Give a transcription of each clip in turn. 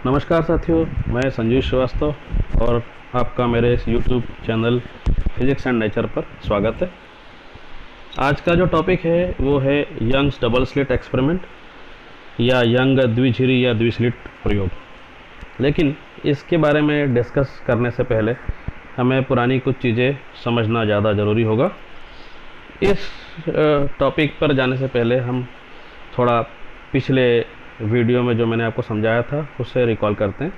नमस्कार साथियों, मैं संजीव श्रीवास्तव और आपका मेरे इस YouTube channel physics and nature पर स्वागत है। आज का जो टॉपिक है वो है यंग्स डबल स्लिट एक्सपेरिमेंट या यंग द्विझिरी या द्विस्लिट प्रयोग। लेकिन इसके बारे में डिस्कस करने से पहले हमें पुरानी कुछ चीज़ें समझना ज़्यादा ज़रूरी होगा। इस टॉपिक पर जाने से पहले हम थोड़ा पिछले वीडियो में जो मैंने आपको समझाया था उससे रिकॉल करते हैं।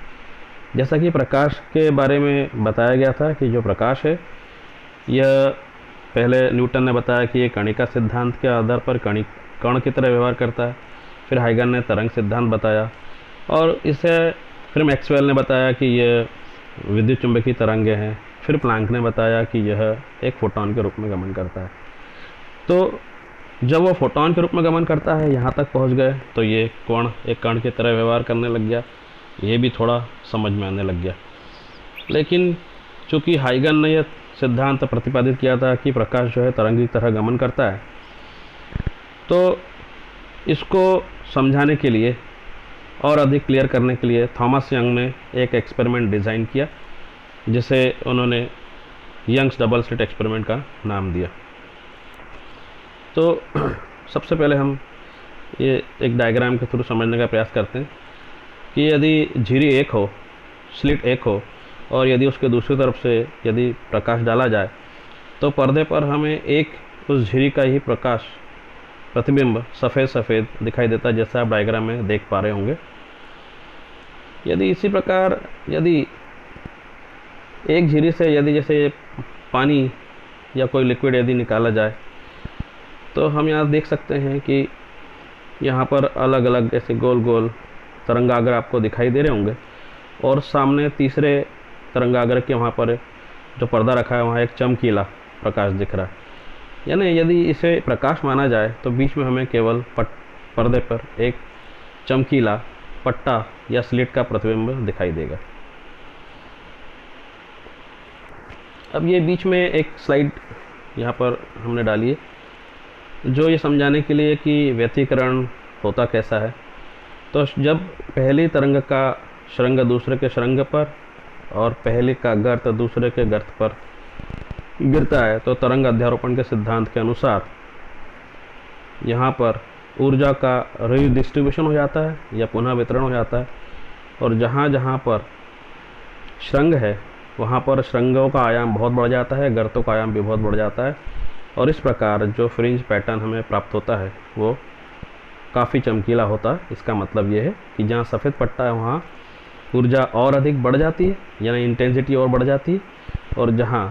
जैसा कि प्रकाश के बारे में बताया गया था कि जो प्रकाश है यह पहले न्यूटन ने बताया कि ये कणिका सिद्धांत के आधार पर कण की तरह व्यवहार करता है। फिर हाइगन ने तरंग सिद्धांत बताया और इसे फिर मैक्सवेल ने बताया कि यह विद्युत चुंबकीय तरंगें हैं। फिर प्लैंक ने बताया कि यह एक फोटॉन के रूप में गमन करता है। तो जब वो फोटॉन के रूप में गमन करता है यहाँ तक पहुँच गए तो ये कण एक कण की तरह व्यवहार करने लग गया। ये भी थोड़ा समझ में आने लग गया। लेकिन चूँकि हाइगन ने यह सिद्धांत प्रतिपादित किया था कि प्रकाश जो है तरंग की तरह गमन करता है, तो इसको समझाने के लिए और अधिक क्लियर करने के लिए थॉमस यंग ने एक एक्सपेरिमेंट डिज़ाइन किया जिसे उन्होंने यंग्स डबल स्लिट एक्सपेरिमेंट का नाम दिया। तो सबसे पहले हम ये एक डायग्राम के थ्रू समझने का प्रयास करते हैं कि यदि झिरी एक हो, स्लिट एक हो और यदि उसके दूसरी तरफ से यदि प्रकाश डाला जाए तो पर्दे पर हमें एक उस झिरी का ही प्रकाश प्रतिबिंब सफ़ेद सफ़ेद दिखाई देता है, जैसा आप डायग्राम में देख पा रहे होंगे। यदि इसी प्रकार यदि एक झिरी से यदि जैसे पानी या कोई लिक्विड यदि निकाला जाए तो हम यहाँ देख सकते हैं कि यहाँ पर अलग अलग ऐसे गोल गोल तरंगाग्र आपको दिखाई दे रहे होंगे और सामने तीसरे तरंगाग्र के वहाँ पर जो पर्दा रखा है वहाँ एक चमकीला प्रकाश दिख रहा है। यानी यदि इसे प्रकाश माना जाए तो बीच में हमें केवल पर्दे पर एक चमकीला पट्टा या स्लिट का प्रतिबिंब दिखाई देगा। अब ये बीच में एक स्लाइड यहाँ पर हमने डाली है जो ये समझाने के लिए कि व्यतिकरण होता कैसा है। तो जब पहली तरंग का शृंग दूसरे के शृंग पर और पहले का गर्त दूसरे के गर्त पर गिरता है तो तरंग अध्यारोपण के सिद्धांत के अनुसार यहाँ पर ऊर्जा का रीडिस्ट्रीब्यूशन हो जाता है या पुनः वितरण हो जाता है। और जहाँ जहाँ पर शृंग है वहाँ पर शृंगों का आयाम बहुत बढ़ जाता है, गर्तों का आयाम भी बहुत बढ़ जाता है और इस प्रकार जो फ्रिंज पैटर्न हमें प्राप्त होता है वो काफ़ी चमकीला होता है। इसका मतलब ये है कि जहाँ सफ़ेद पट्टा है वहाँ ऊर्जा और अधिक बढ़ जाती है, यानी इंटेंसिटी और बढ़ जाती है, और जहाँ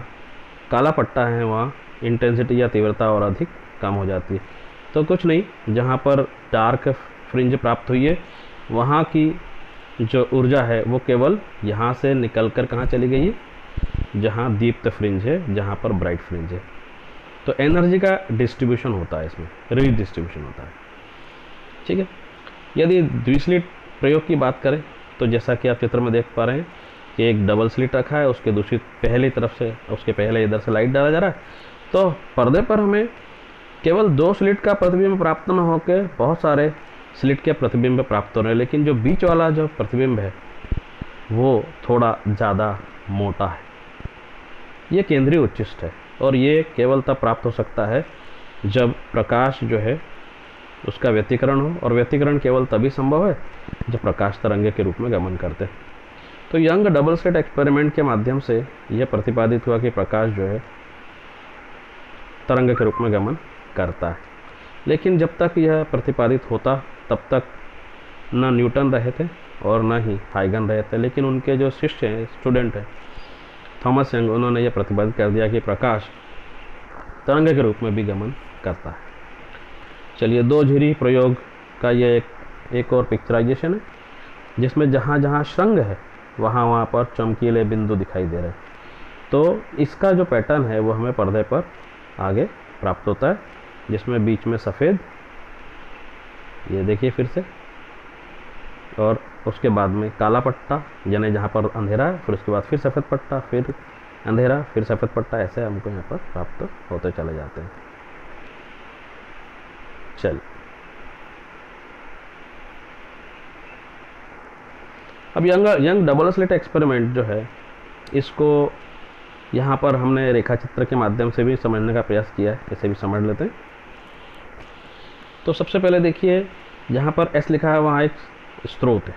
काला पट्टा है वहाँ इंटेंसिटी या तीव्रता और अधिक कम हो जाती है। तो कुछ नहीं, जहाँ पर डार्क फ्रिंज प्राप्त हुई है वहाँ की जो ऊर्जा है वो केवल यहाँ से निकलकर कहाँ चली गई है, जहाँ दीप्त फ्रिंज है, जहाँ पर ब्राइट फ्रिंज है। तो एनर्जी का डिस्ट्रीब्यूशन होता है, इसमें रीडिस्ट्रीब्यूशन होता है। ठीक है। यदि द्विस्लिट प्रयोग की बात करें तो जैसा कि आप चित्र में देख पा रहे हैं कि एक डबल स्लिट रखा है, उसके दूसरी पहली तरफ से उसके पहले इधर से लाइट डाला जा रहा है। तो पर्दे पर हमें केवल दो स्लिट का प्रतिबिंब प्राप्त न होकर बहुत सारे स्लिट के प्रतिबिंब प्राप्त हो रहे हैं, लेकिन जो बीच वाला जो प्रतिबिंब है वो थोड़ा ज़्यादा मोटा है। ये केंद्रीय उच्चिष्ट है और ये केवल तब प्राप्त हो सकता है जब प्रकाश जो है उसका व्यतिकरण हो, और व्यतिकरण केवल तभी संभव है जब प्रकाश तरंगे के रूप में गमन करते हैं। तो यंग डबल स्लिट एक्सपेरिमेंट के माध्यम से यह प्रतिपादित हुआ कि प्रकाश जो है तरंग के रूप में गमन करता है। लेकिन जब तक यह प्रतिपादित होता तब तक न न्यूटन रहे थे और न ही हाइगन रहे थे, लेकिन उनके जो शिष्य हैं, स्टूडेंट हैं, थॉमस यंग, उन्होंने यह प्रतिपादित कर दिया कि प्रकाश तरंग के रूप में भी गमन करता है। चलिए, दो झिरी प्रयोग का ये एक और पिक्चराइजेशन है जिसमें जहाँ जहाँ शृंग है वहाँ वहाँ पर चमकीले बिंदु दिखाई दे रहे हैं। तो इसका जो पैटर्न है वो हमें पर्दे पर आगे प्राप्त होता है, जिसमें बीच में सफ़ेद, ये देखिए फिर से, और उसके बाद में काला पट्टा यानी जहाँ पर अंधेरा है, फिर उसके बाद फिर सफ़ेद पट्टा, फिर अंधेरा, फिर सफ़ेद पट्टा, ऐसे हमको यहाँ पर प्राप्त होते चले जाते हैं। चल अब यंग डबल स्लिट एक्सपेरिमेंट जो है, इसको यहाँ पर हमने रेखा चित्र के माध्यम से भी समझने का प्रयास किया है, इसे भी समझ लेते हैं। तो सबसे पहले देखिए, जहाँ पर एस लिखा है वहाँ एक स्रोत है,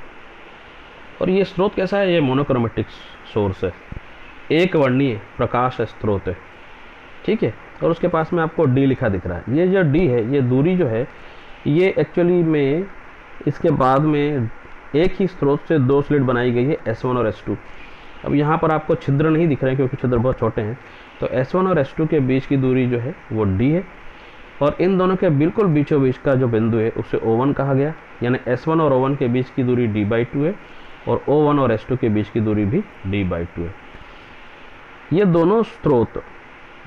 और ये स्रोत कैसा है? ये मोनोक्रोमेटिक सोर्स है, एक वर्णीय प्रकाश स्रोत है, ठीक है। और उसके पास में आपको डी लिखा दिख रहा है। ये जो डी है, ये दूरी जो है, ये एक्चुअली में इसके बाद में एक ही स्रोत से दो स्लिट बनाई गई है, S1 और S2। अब यहाँ पर आपको छिद्र नहीं दिख रहे हैं क्योंकि छिद्र बहुत छोटे हैं, तो S1 और S2 के बीच की दूरी जो है वो D है, और इन दोनों के बिल्कुल बीचों बीच का जो बिंदु है उसे O1 कहा गया, यानी S1 और O1 के बीच की दूरी D/2 है, और O1 और S2 के बीच की दूरी भी D/2 है। ये दोनों स्रोत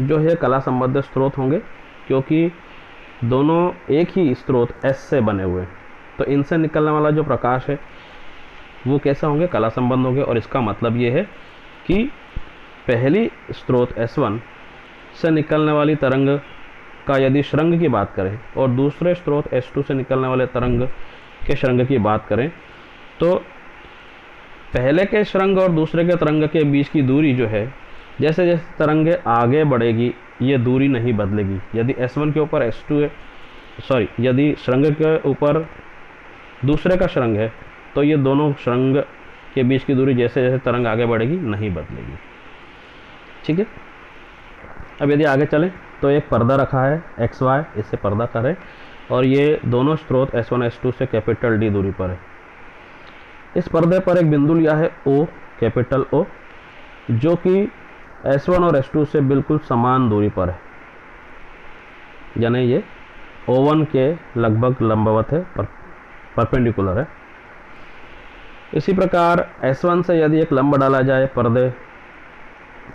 जो है कला संबद्ध स्रोत होंगे, क्योंकि दोनों एक ही स्रोत S से बने हुए हैं, तो इनसे निकलने वाला जो प्रकाश है वो कैसा होंगे? कला संबंध होंगे। और इसका मतलब ये है कि पहली स्रोत S1 से निकलने वाली तरंग का यदि श्रृंग की बात करें, और दूसरे स्रोत S2 से निकलने वाले तरंग के श्रृंग की बात करें, तो पहले के श्रृंग और दूसरे के तरंग के बीच की दूरी जो है, जैसे जैसे तरंगे आगे बढ़ेगी ये दूरी नहीं बदलेगी। यदि S1 के ऊपर S2 है, यदि श्रृंग के ऊपर दूसरे का श्रृंग है, तो ये दोनों श्रृंग के बीच की दूरी जैसे जैसे तरंग आगे बढ़ेगी नहीं बदलेगी, ठीक है। अब यदि आगे चलें तो एक पर्दा रखा है XY, इससे पर्दा करें, और ये दोनों स्रोत S1 S2 से कैपिटल D दूरी पर है। इस पर्दे पर एक बिंदु लिया है O, कैपिटल O, जो कि S1 और S2 से बिल्कुल समान दूरी पर है, यानी ये O1 के लगभग लंबवत है, परपेंडिकुलर है। इसी प्रकार S1 से यदि एक लंब डाला जाए पर्दे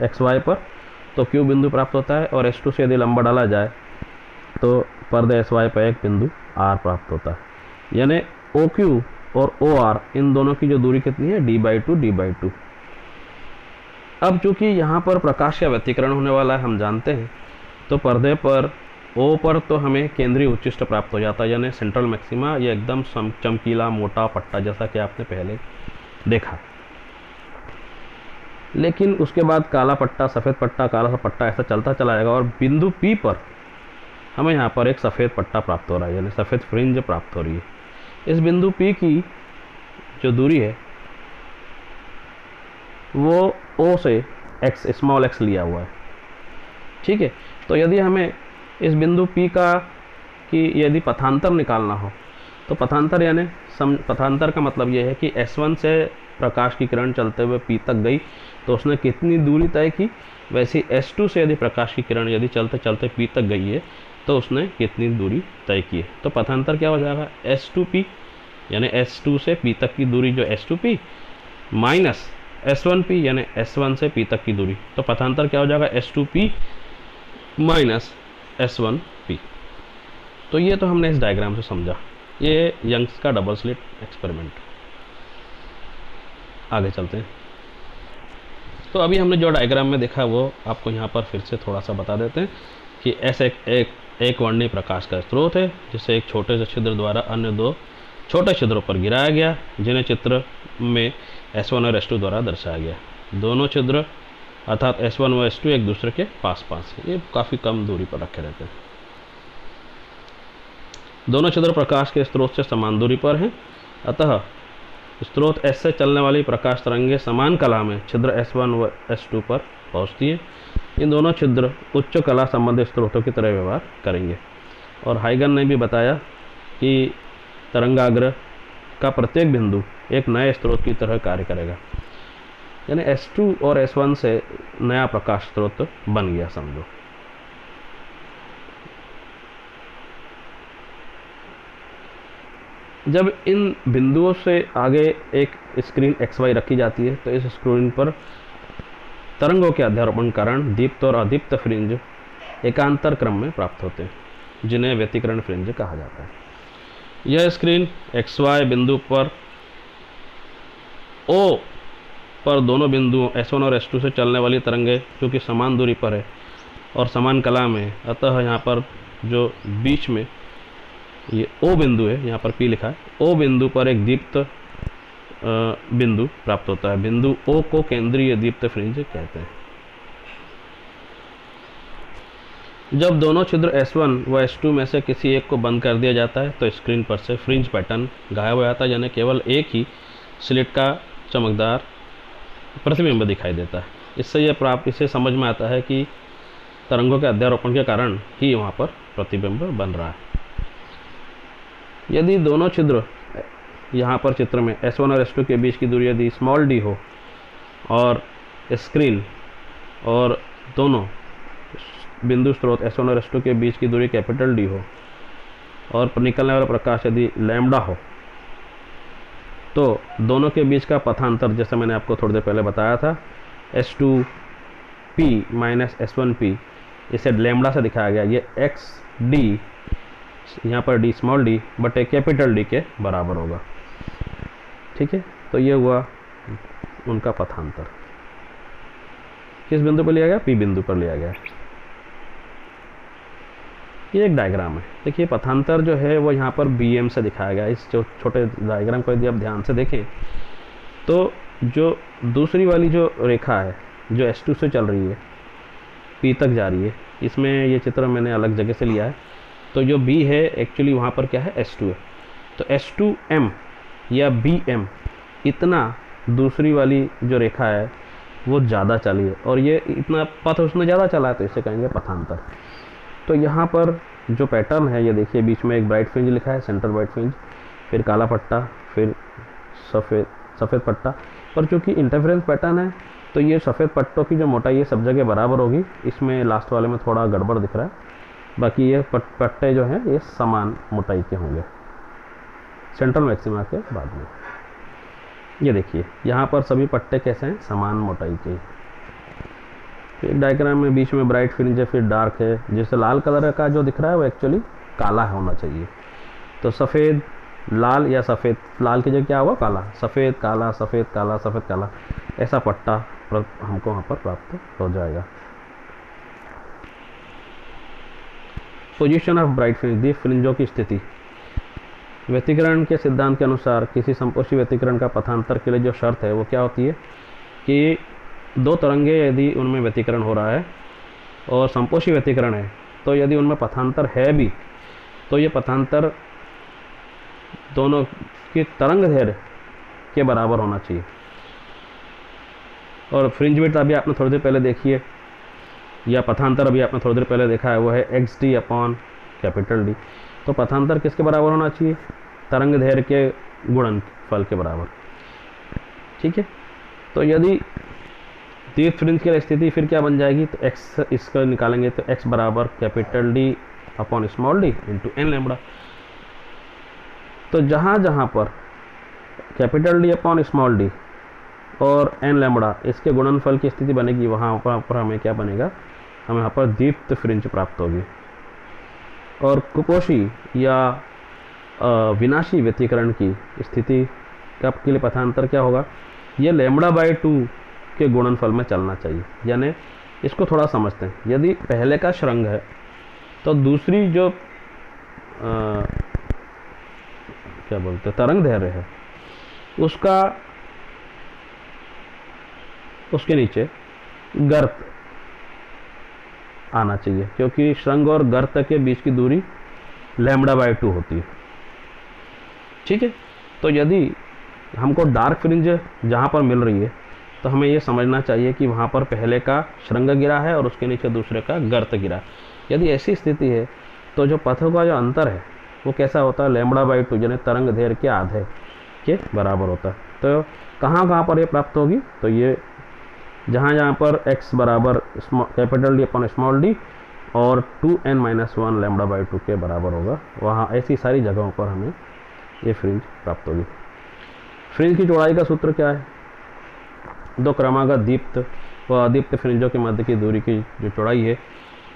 XY पर, तो Q बिंदु प्राप्त होता है, और S2 से यदि लंब डाला जाए तो पर्दे SY पर एक बिंदु R प्राप्त होता है। यानी OQ और OR इन दोनों की जो दूरी कितनी है? D/2। अब चूंकि यहाँ पर प्रकाश का व्यतिकरण होने वाला है, हम जानते हैं, तो पर्दे पर O पर तो हमें केंद्रीय उच्चिष्ट प्राप्त हो जाता है, यानी सेंट्रल मैक्सिमा, ये एकदम चमकीला मोटा पट्टा जैसा कि आपने पहले देखा। लेकिन उसके बाद काला पट्टा, सफ़ेद पट्टा, काला सा पट्टा, ऐसा चलता चला जाएगा, और बिंदु P पर हमें यहाँ पर एक सफ़ेद पट्टा प्राप्त हो रहा है, यानी सफ़ेद फ्रिंज प्राप्त हो रही है। इस बिंदु P की जो दूरी है वो O से स्मॉल x लिया हुआ है, ठीक है। तो यदि हमें इस बिंदु P की यदि पथांतर निकालना हो, तो पथांतर का मतलब ये है कि S1 से प्रकाश की किरण चलते हुए P तक गई, तो उसने कितनी दूरी तय की। वैसे S2 से यदि प्रकाश की किरण यदि चलते चलते P तक गई है, तो उसने कितनी दूरी तय की है। तो पथांतर क्या हो जाएगा? S2P, यानी S2 से P तक की दूरी जो S2P माइनस S1P, यानी S1 से P तक की दूरी। तो पथांतर क्या हो जाएगा? S2P minus S1P। तो ये तो हमने इस डायग्राम से समझा, ये यंग्स का डबल स्लिट एक्सपेरिमेंट। आगे चलते हैं। तो अभी हमने जो डायग्राम में देखा वो आपको यहाँ पर फिर से थोड़ा सा बता देते हैं कि ऐसे एक वर्णीय प्रकाश का स्रोत है, जिसे एक छोटे से छिद्र द्वारा अन्य दो छोटे छिद्रों पर गिराया गया, जिन्हें चित्र में S1 और S2 द्वारा दर्शाया गया। दोनों छिद्र अर्थात S1 व S2 एक दूसरे के पास पास है, ये काफ़ी कम दूरी पर रखे रहते हैं। दोनों छिद्र प्रकाश के स्रोत से समान दूरी पर हैं, अतः स्रोत S से चलने वाली प्रकाश तरंगें समान कला में छिद्र S1 व S2 पर पहुंचती है। इन दोनों छिद्र उच्च कला संबंधित स्रोतों की तरह व्यवहार करेंगे। और हाइगन ने भी बताया कि तरंगाग्र का प्रत्येक बिंदु एक नए स्रोत की तरह कार्य करेगा, यानी S2 और S1 से नया प्रकाश स्रोत बन गया समझो। जब इन बिंदुओं से आगे एक स्क्रीन XY रखी जाती है, तो इस स्क्रीन पर तरंगों के अध्यारोपण कारण दीप्त और अदीप्त फ्रिंज एकांतर क्रम में प्राप्त होते हैं, जिन्हें व्यतिकरण फ्रिंज कहा जाता है। यह स्क्रीन XY बिंदु पर O पर दोनों बिंदुओं S1 और S2 से चलने वाली तरंगें क्योंकि समान दूरी पर है और समान कला में, अतः यहाँ पर जो बीच में ये O बिंदु है, यहाँ पर P लिखा है, O बिंदु पर एक दीप्त बिंदु प्राप्त होता है। बिंदु O को केंद्रीय दीप्त फ्रिंज कहते हैं। जब दोनों छिद्र S1 व S2 में से किसी एक को बंद कर दिया जाता है तो स्क्रीन पर से फ्रिंज पैटर्न गायब हो जाता है, यानी केवल एक ही स्लिट का चमकदार प्रतिबिंब दिखाई देता है। इससे समझ में आता है कि तरंगों के अध्यारोपण के कारण ही वहाँ पर प्रतिबिंब बन रहा है। यदि दोनों छिद्र यहाँ पर चित्र में S1 और S2 के बीच की दूरी यदि स्मॉल d हो और स्क्रीन और दोनों बिंदु स्रोत S1 और S2 के बीच की दूरी कैपिटल D हो और निकलने वाला प्रकाश यदि लैम्बडा हो, तो दोनों के बीच का पथांतर, जैसे मैंने आपको थोड़ी देर पहले बताया था, S2P माइनस S1P, इसे लैम्बडा से दिखाया गया। ये XD, यहाँ पर D स्मॉल d बटे कैपिटल D के बराबर होगा। ठीक है, तो ये हुआ उनका पथांतर। किस बिंदु पर लिया गया? P बिंदु पर लिया गया। ये एक डायग्राम है। देखिए पथांतर जो है वो यहाँ पर BM से दिखाया गया। इस जो छोटे डायग्राम को यदि आप ध्यान से देखें तो जो दूसरी वाली जो रेखा है जो S2 से चल रही है P तक जा रही है, इसमें ये चित्र मैंने अलग जगह से लिया है। तो जो B है एक्चुअली वहाँ पर क्या है? S2 है। तो S2M या BM इतना दूसरी वाली जो रेखा है वो ज़्यादा चली है और ये इतना पथ उसने ज़्यादा चला है, तो इसे कहेंगे पथांतर। तो यहाँ पर जो पैटर्न है ये देखिए, बीच में एक ब्राइट फ्रिंज लिखा है, सेंटर ब्राइट फ्रिंज, फिर काला पट्टा, फिर सफ़ेद पट्टा। पर चूँकि इंटरफेरेंस पैटर्न है तो ये सफ़ेद पट्टों की जो मोटाई है सब जगह बराबर होगी। इसमें लास्ट वाले में थोड़ा गड़बड़ दिख रहा है, बाकी ये पट्टे जो हैं ये समान मोटाई के होंगे सेंट्रल मैक्सिमा के बाद में। ये देखिए यहाँ पर सभी पट्टे कैसे हैं? समान मोटाई के। एक डायग्राम में बीच में ब्राइट फ्रिंज है, फिर डार्क है। जैसे लाल कलर का जो दिख रहा है वो एक्चुअली काला होना चाहिए। तो सफ़ेद लाल या सफ़ेद लाल की जगह क्या होगा? काला। सफ़ेद काला, सफ़ेद काला, सफ़ेद काला, ऐसा पट्टा हमको वहाँ पर प्राप्त हो जाएगा। पोजीशन ऑफ ब्राइट फ्रिंज, दी फ्रिंजों की स्थिति। व्यतिकरण के सिद्धांत के अनुसार किसी समपोषी व्यतिकरण का पथांतर के लिए जो शर्त है वो क्या होती है कि दो तरंगे यदि उनमें व्यतिकरण हो रहा है और समपोषी व्यतिकरण है, तो यदि उनमें पथांतर है भी तो ये पथांतर दोनों की तरंग दैर्घ्य के बराबर होना चाहिए। और फ्रिंज विड्थ अभी आपने थोड़ी देर पहले देखी है, या पथांतर अभी आपने थोड़ी देर पहले देखा है, वो है XD अपॉन कैपिटल D। तो पथांतर किसके बराबर होना चाहिए? तरंग दैर्घ्य के गुणनफल के बराबर। ठीक है, तो यदि दीप्त फ्रिंज की स्थिति फिर क्या बन जाएगी? तो x इसका निकालेंगे तो x बराबर capital D upon small d into n lambda. तो जहाँ जहाँ पर capital D upon small d और n लैम्बडा इसके गुणनफल की स्थिति बनेगी, वहाँ पर हमें क्या बनेगा? हमें यहाँ पर दीप्त फ्रिंज प्राप्त होगी। और कुपोषी या विनाशी व्यतिकरण की स्थिति का के लिए पथांतर क्या होगा? ये लैम्बडा बाई 2 के गुणनफल में चलना चाहिए। यानी इसको थोड़ा समझते हैं। यदि पहले का श्रृंग है तो दूसरी जो क्या बोलते हैं तरंग दैर्घ्य है उसके नीचे गर्त आना चाहिए, क्योंकि श्रृंग और गर्त के बीच की दूरी लैम्बडा बाई 2 होती है। ठीक है, तो यदि हमको डार्क फ्रिंज जहाँ पर मिल रही है तो हमें ये समझना चाहिए कि वहाँ पर पहले का श्रृंग गिरा है और उसके नीचे दूसरे का गर्त गिरा। यदि ऐसी स्थिति है तो जो पथों का जो अंतर है वो कैसा होता है? लैम्बडा बाई 2 यानी तरंग दैर्घ्य के आधे के बराबर होता है। तो कहाँ कहाँ पर ये प्राप्त होगी? तो ये जहाँ पर x बराबर capital D upon small d और 2n-1 लैम्बडा बाई 2 के बराबर होगा, वहाँ ऐसी सारी जगहों पर हमें ये फ्रिंज प्राप्त होगी। फ्रिंज की चौड़ाई का सूत्र क्या है? दो क्रमागत दीप्त व अदीप्त फ्रिंजों के मध्य की दूरी की जो चौड़ाई है,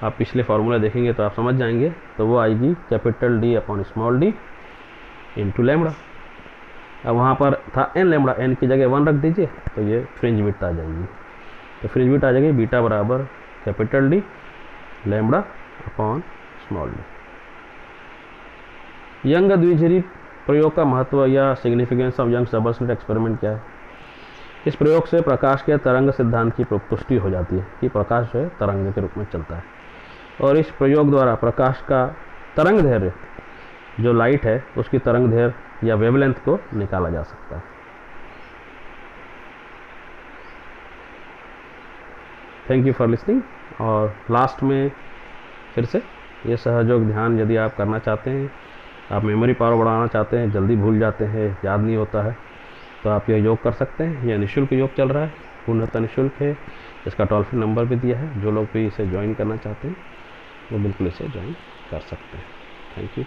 आप पिछले फार्मूला देखेंगे तो आप समझ जाएंगे। तो वो आएगी capital D upon small d into lambda. अब वहाँ पर था n लैम्बडा, n की जगह 1 रख दीजिए तो ये फ्रिंज विड्थ आ जाएगी। तो फ्रिंज विड्थ आ जाएगी बीटा बराबर capital D lambda upon small d। Young द्विध्रुवी प्रयोग का महत्व या significance of Young's double slit experiment क्या है? इस प्रयोग से प्रकाश के तरंग सिद्धांत की पुष्टि हो जाती है कि प्रकाश जो है तरंग के रूप में चलता है, और इस प्रयोग द्वारा प्रकाश का तरंग दैर्घ्य, जो लाइट है उसकी तरंग दैर्घ्य या वेवलेंथ को निकाला जा सकता है। Thank you for listening. और लास्ट में फिर से ये सहयोग ध्यान यदि आप करना चाहते हैं, आप मेमोरी पावर बढ़ाना चाहते हैं, जल्दी भूल जाते हैं, याद नहीं होता है, तो आप यह योग कर सकते हैं। यह निःशुल्क योग चल रहा है, पूर्णतः निःशुल्क है। इसका टोल फ्री नंबर भी दिया है, जो लोग भी इसे ज्वाइन करना चाहते हैं वो बिल्कुल इसे ज्वाइन कर सकते हैं। Thank you.